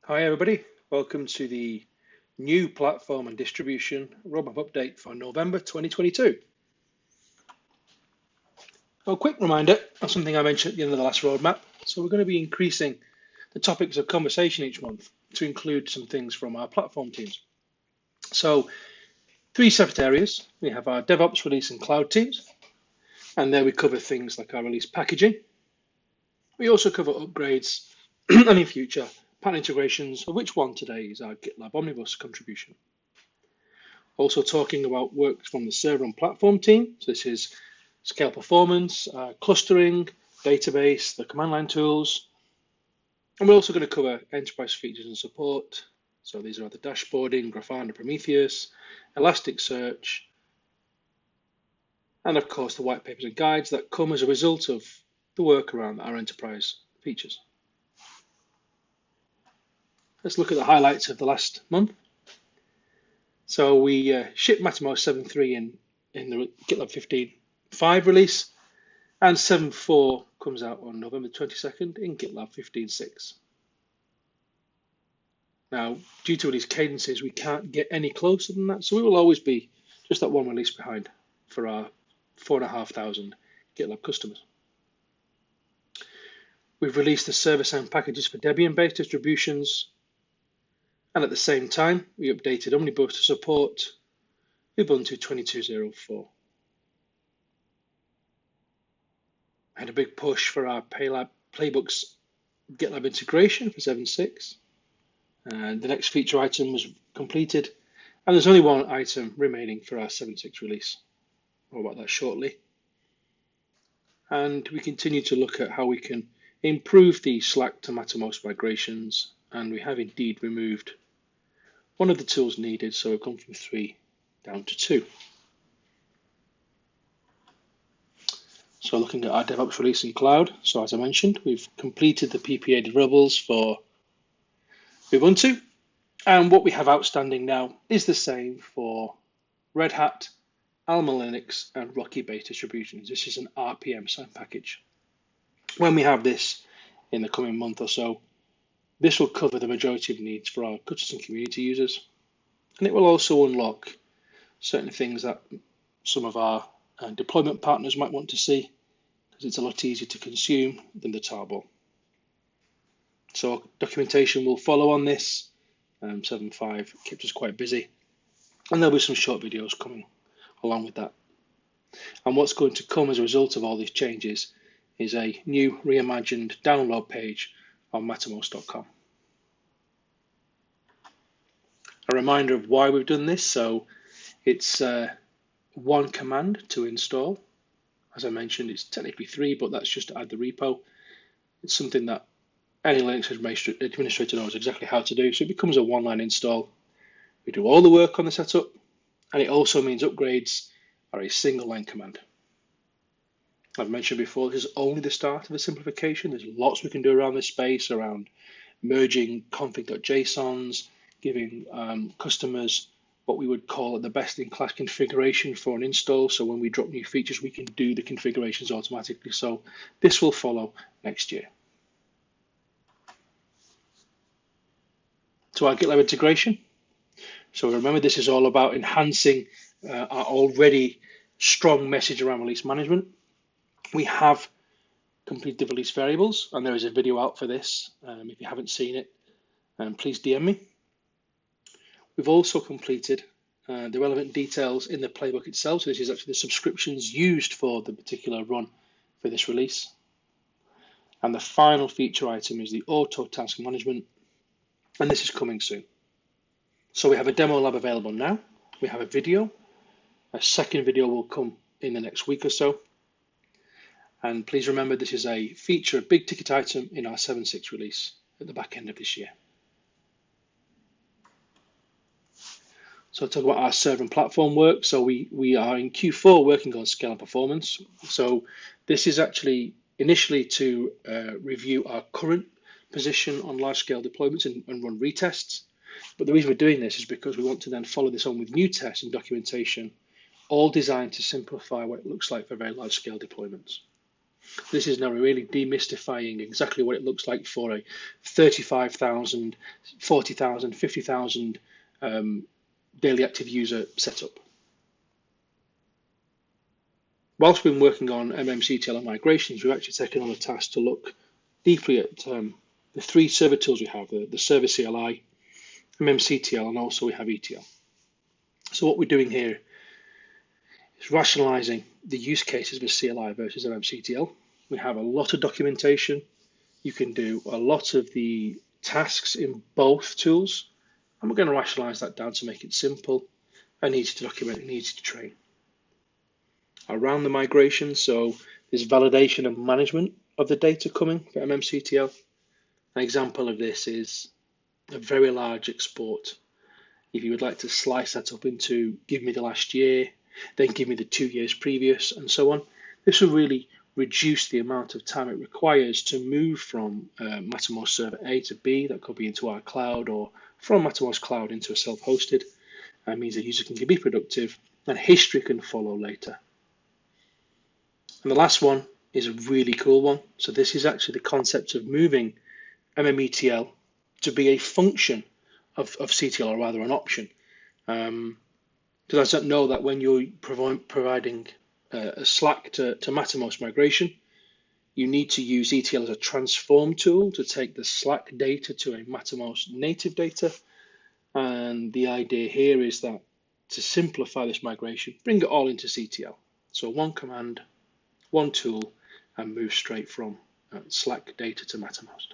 Hi everybody, welcome to the new platform and distribution roadmap update for November 2022. A quick reminder of something I mentioned at the end of the last roadmap. So we're going to be increasing the topics of conversation each month to include some things from our platform teams. So 3 separate areas. We have our DevOps, release and cloud teams, and there we cover things like our release packaging. We also cover upgrades and in future pattern integrations, of which one today is our GitLab Omnibus contribution. Also talking about work from the server and platform team. So this is scale performance, clustering, database, the command line tools. And we're also going to cover enterprise features and support. So these are the dashboarding, Grafana, Prometheus, Elasticsearch, and of course the white papers and guides that come as a result of the work around our enterprise features. Let's look at the highlights of the last month. So we shipped Mattermost 7.3 in the GitLab 15.5 release, and 7.4 comes out on November 22nd in GitLab 15.6. Now, due to these cadences, we can't get any closer than that, so we will always be just that one release behind for our 4,500 GitLab customers. We've released the server-side packages for Debian-based distributions, and at the same time, we updated Omnibus to support Ubuntu 22.04. I had a big push for our Playbooks GitLab integration for 7.6. The next feature item was completed, and there's only one item remaining for our 7.6 release. More about that shortly. And we continue to look at how we can improve the Slack to Mattermost migrations, and we have indeed removed one of the tools needed, so we've gone from 3 down to 2. So looking at our DevOps release in cloud, so as I mentioned, we've completed the PPA deliverables for Ubuntu, and what we have outstanding now is the same for Red Hat, Alma Linux, and Rocky-based distributions. This is an RPM sign package. When we have this in the coming month or so, this will cover the majority of needs for our customers and community users, and it will also unlock certain things that some of our deployment partners might want to see, because it's a lot easier to consume than the tarball. So documentation will follow on this. 7.5 kept us quite busy, and there'll be some short videos coming along with that. And what's going to come as a result of all these changes is a new reimagined download page on mattermost.com. A reminder of why we've done this. So it's one command to install. As I mentioned, it's technically 3, but that's just to add the repo. It's something that any Linux administrator knows exactly how to do, so it becomes a one-line install. We do all the work on the setup, and it also means upgrades are a single-line command. I've mentioned before, this is only the start of a simplification. There's lots we can do around this space, around merging config.jsons, giving customers what we would call the best-in-class configuration for an install. So when we drop new features, we can do the configurations automatically. So this will follow next year. To our GitLab integration. So remember, this is all about enhancing our already strong message around release management. We have completed the release variables, and there is a video out for this. If you haven't seen it, please DM me. We've also completed the relevant details in the playbook itself. So this is actually the subscriptions used for the particular run for this release. And the final feature item is the auto task management, and this is coming soon. So we have a demo lab available now. We have a video. A second video will come in the next week or so. And please remember, this is a feature, a big ticket item in our 7.6 release at the back end of this year. So I'll talk about our server and platform work. So we are in Q4 working on scale and performance. So this is actually initially to review our current position on large-scale deployments and run retests. But the reason we're doing this is because we want to then follow this on with new tests and documentation, all designed to simplify what it looks like for very large-scale deployments. This is now really demystifying exactly what it looks like for a 35,000, 40,000, 50,000 daily active user setup. Whilst we've been working on MMCTL and migrations, we've actually taken on a task to look deeply at the three server tools we have, the server CLI, MMCTL, and also we have ETL. So what we're doing here is rationalizing the use cases with CLI versus MMCTL. We have a lot of documentation. You can do a lot of the tasks in both tools, and we're going to rationalize that down to make it simple and easy to document and easy to train. Around the migration, so there's validation and management of the data coming for MMCTL. An example of this is a very large export. If you would like to slice that up into give me the last year, then give me the 2 years previous, and so on, this will really reduce the amount of time it requires to move from Mattermost server A to B, that could be into our cloud, or from Mattermost cloud into a self-hosted. That means the user can be productive and history can follow later. And the last one is a really cool one. So this is actually the concept of moving MMETL to be a function of CTL, or rather an option. Because I don't know that when you're providing a Slack to Mattermost migration, you need to use ETL as a transform tool to take the Slack data to a Mattermost native data. And the idea here is that to simplify this migration, bring it all into CTL. So one command, one tool, and move straight from Slack data to Mattermost.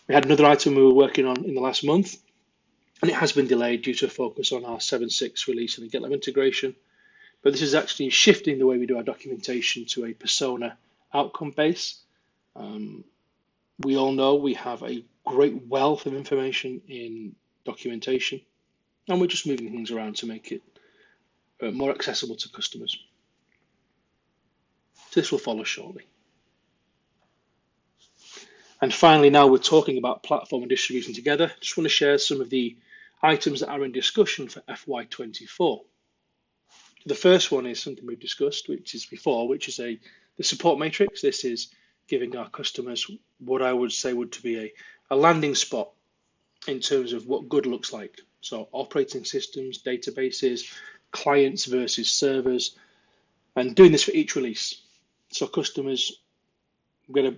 We had another item we were working on in the last month, and it has been delayed due to a focus on our 7.6 release and the GitLab integration. But this is actually shifting the way we do our documentation to a persona outcome base. We all know we have a great wealth of information in documentation, and we're just moving things around to make it more accessible to customers. So this will follow shortly. And finally, now we're talking about platform and distribution together. Just want to share some of the items that are in discussion for FY24. The first one is something we've discussed, which is the support matrix. This is giving our customers what I would say would be a landing spot in terms of what good looks like. So operating systems, databases, clients versus servers, and doing this for each release. So customers get a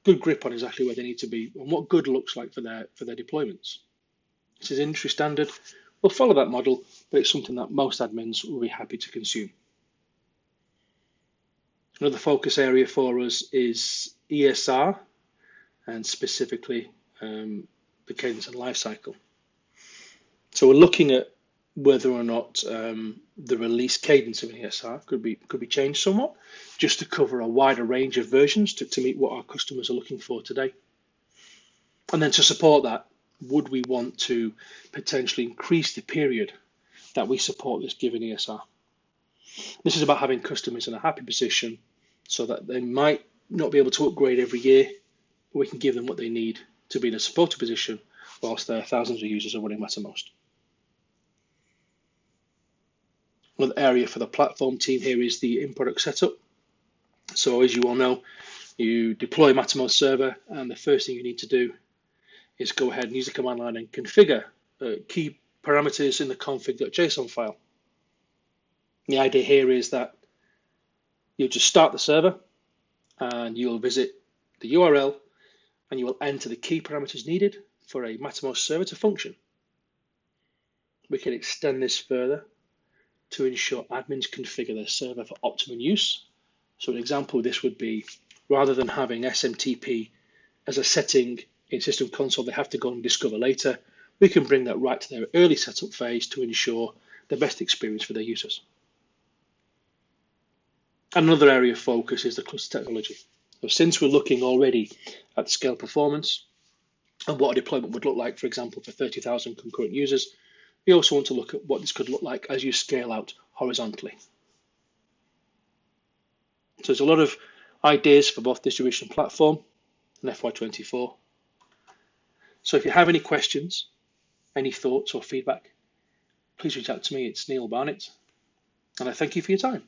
good grip on exactly where they need to be and what good looks like for their deployments. This is industry standard. We'll follow that model, but it's something that most admins will be happy to consume. Another focus area for us is ESR, and specifically the cadence and lifecycle. So we're looking at whether or not the release cadence of an ESR could be changed somewhat, just to cover a wider range of versions to meet what our customers are looking for today. And then to support that, would we want to potentially increase the period that we support this given ESR? This is about having customers in a happy position so that they might not be able to upgrade every year, but we can give them what they need to be in a supported position whilst their thousands of users are running Mattermost. Another area for the platform team here is the in-product setup. So as you all know, you deploy Mattermost server, and the first thing you need to do is go ahead and use the command line and configure key parameters in the config.json file. The idea here is that you'll just start the server and you'll visit the URL and you will enter the key parameters needed for a Mattermost server to function. We can extend this further to ensure admins configure their server for optimum use. So an example of this would be, rather than having SMTP as a setting in System Console they have to go and discover later, we can bring that right to their early setup phase to ensure the best experience for their users. Another area of focus is the cluster technology. So since we're looking already at scale performance and what a deployment would look like, for example, for 30,000 concurrent users, we also want to look at what this could look like as you scale out horizontally. So there's a lot of ideas for both distribution and platform in FY24. So if you have any questions, any thoughts or feedback, please reach out to me. It's Neil Barnett, and I thank you for your time.